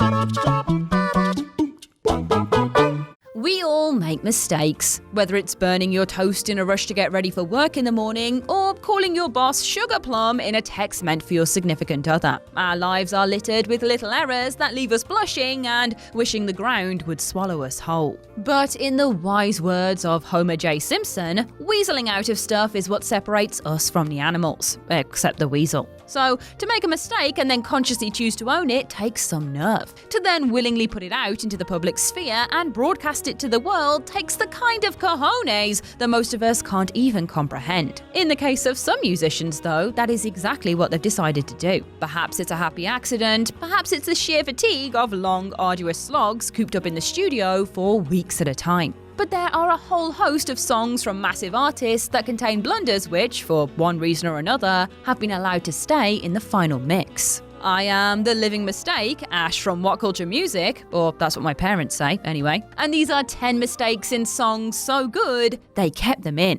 We all make mistakes, whether it's burning your toast in a rush to get ready for work in the morning or calling your boss sugar plum in a text meant for your significant other. Our lives are littered with little errors that leave us blushing and wishing the ground would swallow us whole. But in the wise words of Homer J. Simpson, weaseling out of stuff is what separates us from the animals, except the weasel. So, to make a mistake and then consciously choose to own it takes some nerve. To then willingly put it out into the public sphere and broadcast it to the world takes the kind of cojones that most of us can't even comprehend. In the case of some musicians, though, that is exactly what they've decided to do. Perhaps it's a happy accident, perhaps it's the sheer fatigue of long, arduous slogs cooped up in the studio for weeks at a time. But there are a whole host of songs from massive artists that contain blunders which, for one reason or another, have been allowed to stay in the final mix. I am the living mistake, Ash from WhatCulture Music, or that's what my parents say, anyway. And these are 10 mistakes in songs so good, they kept them in.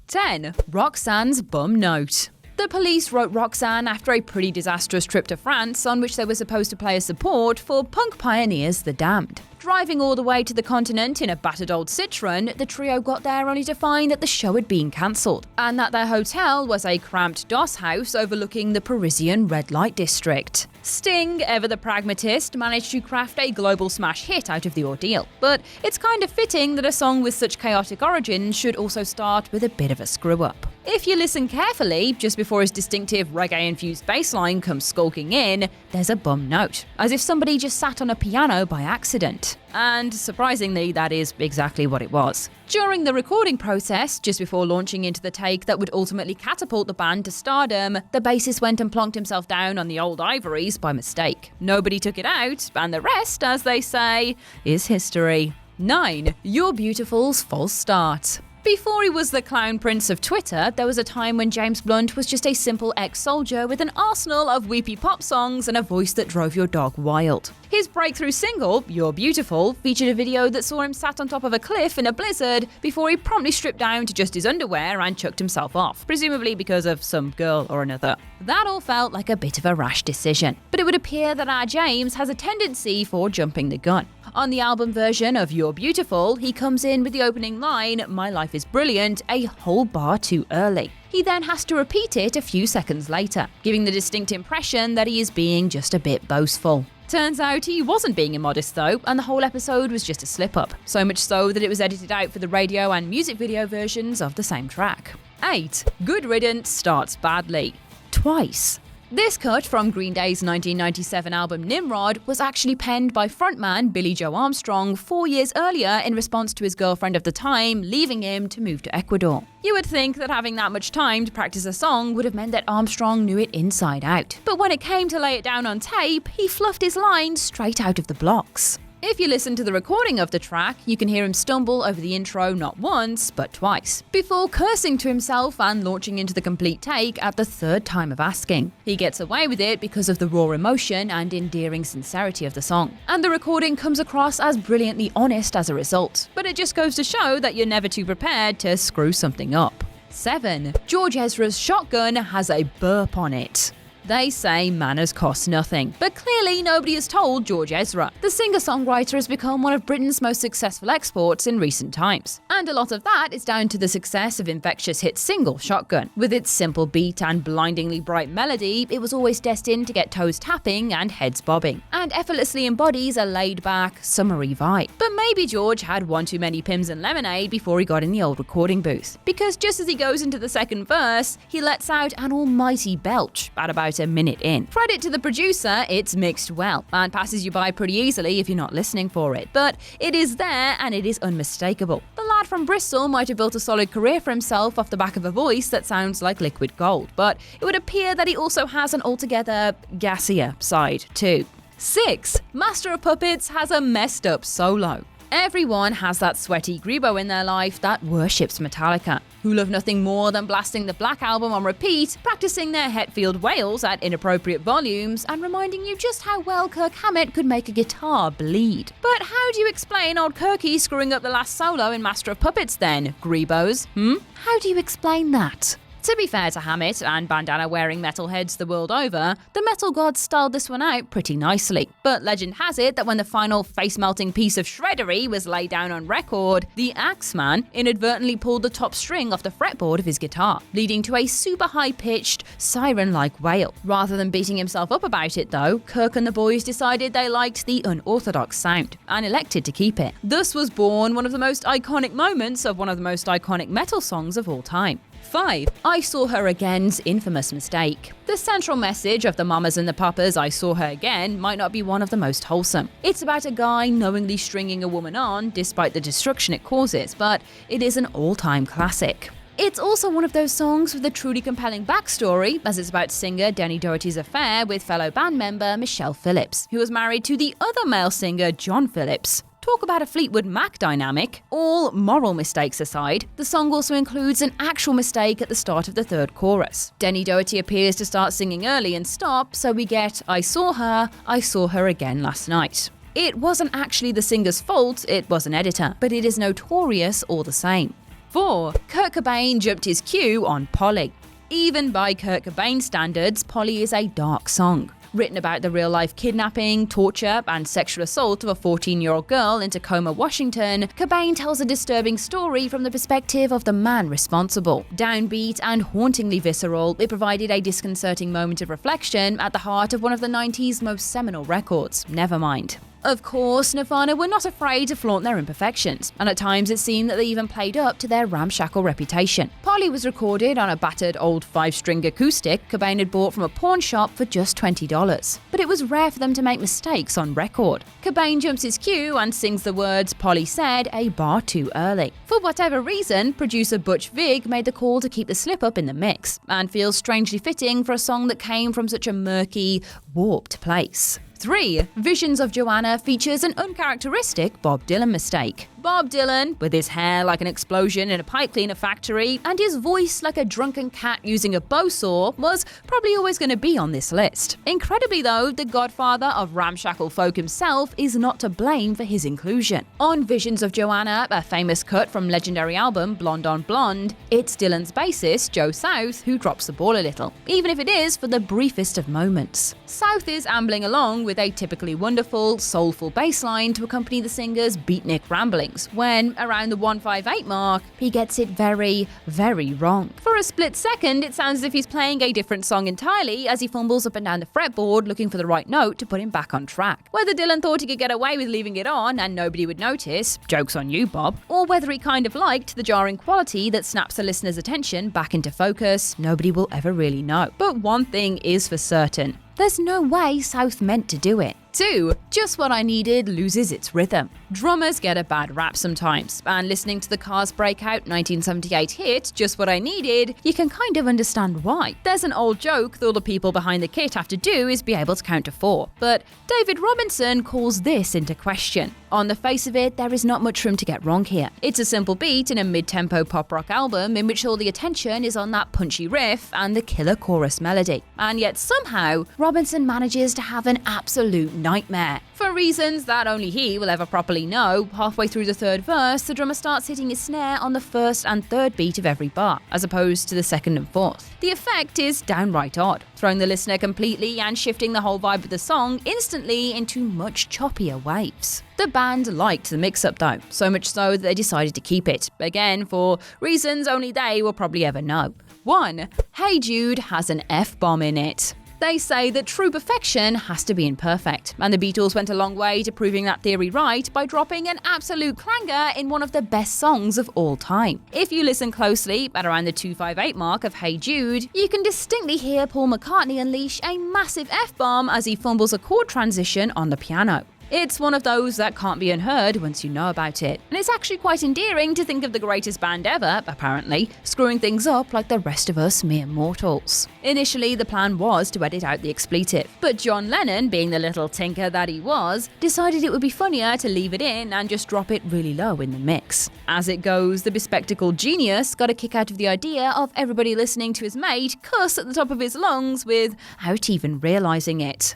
10. Roxanne's bum note. The police wrote Roxanne after a pretty disastrous trip to France on which they were supposed to play a support for punk pioneers The Damned. Driving all the way to the continent in a battered old Citroen, the trio got there only to find that the show had been cancelled, and that their hotel was a cramped doss house overlooking the Parisian red light district. Sting, ever the pragmatist, managed to craft a global smash hit out of the ordeal, but it's kind of fitting that a song with such chaotic origins should also start with a bit of a screw-up. If you listen carefully, just before his distinctive reggae-infused bass line comes skulking in, there's a bum note, as if somebody just sat on a piano by accident. And surprisingly, that is exactly what it was. During the recording process, just before launching into the take that would ultimately catapult the band to stardom, the bassist went and plonked himself down on the old ivories by mistake. Nobody took it out, and the rest, as they say, is history. 9. You're Beautiful's false start. Before he was the clown prince of Twitter, there was a time when James Blunt was just a simple ex-soldier with an arsenal of weepy pop songs and a voice that drove your dog wild. His breakthrough single, You're Beautiful, featured a video that saw him sat on top of a cliff in a blizzard before he promptly stripped down to just his underwear and chucked himself off, presumably because of some girl or another. That all felt like a bit of a rash decision, but it would appear that our James has a tendency for jumping the gun. On the album version of You're Beautiful, he comes in with the opening line, My life is brilliant, a whole bar too early. He then has to repeat it a few seconds later, giving the distinct impression that he is being just a bit boastful. Turns out he wasn't being immodest though, and the whole episode was just a slip-up. So much so that it was edited out for the radio and music video versions of the same track. 8. Good Riddance starts badly. Twice. This cut from Green Day's 1997 album Nimrod was actually penned by frontman Billy Joe Armstrong 4 years earlier in response to his girlfriend of the time leaving him to move to Ecuador. You would think that having that much time to practice a song would have meant that Armstrong knew it inside out. But when it came to lay it down on tape, he fluffed his lines straight out of the blocks. If you listen to the recording of the track, you can hear him stumble over the intro not once, but twice, before cursing to himself and launching into the complete take at the third time of asking. He gets away with it because of the raw emotion and endearing sincerity of the song, and the recording comes across as brilliantly honest as a result, but it just goes to show that you're never too prepared to screw something up. 7. George Ezra's Shotgun has a burp on it. They say manners cost nothing, but clearly nobody has told George Ezra. The singer-songwriter has become one of Britain's most successful exports in recent times, and a lot of that is down to the success of infectious hit single Shotgun. With its simple beat and blindingly bright melody, it was always destined to get toes tapping and heads bobbing, and effortlessly embodies a laid-back, summery vibe. But maybe George had one too many Pims and lemonade before he got in the old recording booth, because just as he goes into the second verse, he lets out an almighty belch at about a minute in. Credit to the producer, it's mixed well and passes you by pretty easily if you're not listening for it, but it is there and it is unmistakable. The lad from Bristol might have built a solid career for himself off the back of a voice that sounds like liquid gold, but it would appear that he also has an altogether gassier side too. 6. Master of Puppets has a messed up solo. Everyone has that sweaty grebo in their life that worships Metallica, who love nothing more than blasting the Black Album on repeat, practicing their Hetfield wails at inappropriate volumes, and reminding you just how well Kirk Hammett could make a guitar bleed. But how do you explain old Kirky screwing up the last solo in Master of Puppets then, grebos? How do you explain that? To be fair to Hammett and bandana-wearing metalheads the world over, the metal gods styled this one out pretty nicely. But legend has it that when the final face-melting piece of shreddery was laid down on record, the Axeman inadvertently pulled the top string off the fretboard of his guitar, leading to a super high-pitched, siren-like wail. Rather than beating himself up about it though, Kirk and the boys decided they liked the unorthodox sound and elected to keep it. Thus was born one of the most iconic moments of one of the most iconic metal songs of all time. 5. I Saw Her Again's infamous mistake. The central message of the Mamas and the Papas I Saw Her Again might not be one of the most wholesome. It's about a guy knowingly stringing a woman on despite the destruction it causes, but it is an all-time classic. It's also one of those songs with a truly compelling backstory, as it's about singer Denny Doherty's affair with fellow band member Michelle Phillips, who was married to the other male singer John Phillips. Talk about a Fleetwood Mac dynamic. All moral mistakes aside, the song also includes an actual mistake at the start of the third chorus. Denny Doherty appears to start singing early and stop, so we get I saw her again last night. It wasn't actually the singer's fault, it was an editor, but it is notorious all the same. 4. Kurt Cobain jumped his cue on Polly. Even by Kurt Cobain standards, Polly is a dark song. Written about the real-life kidnapping, torture, and sexual assault of a 14-year-old girl in Tacoma, Washington, Cobain tells a disturbing story from the perspective of the man responsible. Downbeat and hauntingly visceral, it provided a disconcerting moment of reflection at the heart of one of the 90s most seminal records, Nevermind. Of course, Nirvana were not afraid to flaunt their imperfections, and at times it seemed that they even played up to their ramshackle reputation. Polly was recorded on a battered old 5-string acoustic Cobain had bought from a pawn shop for just $20. But it was rare for them to make mistakes on record. Cobain jumps his cue and sings the words Polly said a bar too early. For whatever reason, producer Butch Vig made the call to keep the slip-up in the mix, and feels strangely fitting for a song that came from such a murky, warped place. 3. Visions of Johanna features an uncharacteristic Bob Dylan mistake. Bob Dylan, with his hair like an explosion in a pipe cleaner factory and his voice like a drunken cat using a bow saw, was probably always going to be on this list. Incredibly though, the godfather of ramshackle folk himself is not to blame for his inclusion. On Visions of Johanna, a famous cut from legendary album Blonde on Blonde, it's Dylan's bassist, Joe South, who drops the ball a little, even if it is for the briefest of moments. South is ambling along with a typically wonderful, soulful bass line to accompany the singer's beatnik ramblings, when, around the 158 mark, he gets it very, very wrong. For a split second, it sounds as if he's playing a different song entirely as he fumbles up and down the fretboard looking for the right note to put him back on track. Whether Dylan thought he could get away with leaving it on and nobody would notice, joke's on you, Bob, or whether he kind of liked the jarring quality that snaps the listener's attention back into focus, nobody will ever really know. But one thing is for certain. There's no way South meant to do it. 2. Just What I Needed loses its rhythm. Drummers get a bad rap sometimes, and listening to the Cars' breakout 1978 hit, Just What I Needed, you can kind of understand why. There's an old joke that all the people behind the kit have to do is be able to count to 4, but David Robinson calls this into question. On the face of it, there is not much room to get wrong here. It's a simple beat in a mid-tempo pop-rock album in which all the attention is on that punchy riff and the killer chorus melody. And yet somehow, Robinson manages to have an absolute nightmare. For reasons that only he will ever properly know, halfway through the third verse, the drummer starts hitting his snare on the first and third beat of every bar, as opposed to the second and fourth. The effect is downright odd, throwing the listener completely and shifting the whole vibe of the song instantly into much choppier waves. The band liked the mix-up though, so much so that they decided to keep it, again for reasons only they will probably ever know. 1. Hey Jude has an F-bomb in it. They say that true perfection has to be imperfect, and the Beatles went a long way to proving that theory right by dropping an absolute clanger in one of the best songs of all time. If you listen closely, at around the 258 mark of Hey Jude, you can distinctly hear Paul McCartney unleash a massive F-bomb as he fumbles a chord transition on the piano. It's one of those that can't be unheard once you know about it. And it's actually quite endearing to think of the greatest band ever, apparently, screwing things up like the rest of us mere mortals. Initially, the plan was to edit out the expletive, but John Lennon, being the little tinker that he was, decided it would be funnier to leave it in and just drop it really low in the mix. As it goes, the bespectacled genius got a kick out of the idea of everybody listening to his mate cuss at the top of his lungs without even realising it.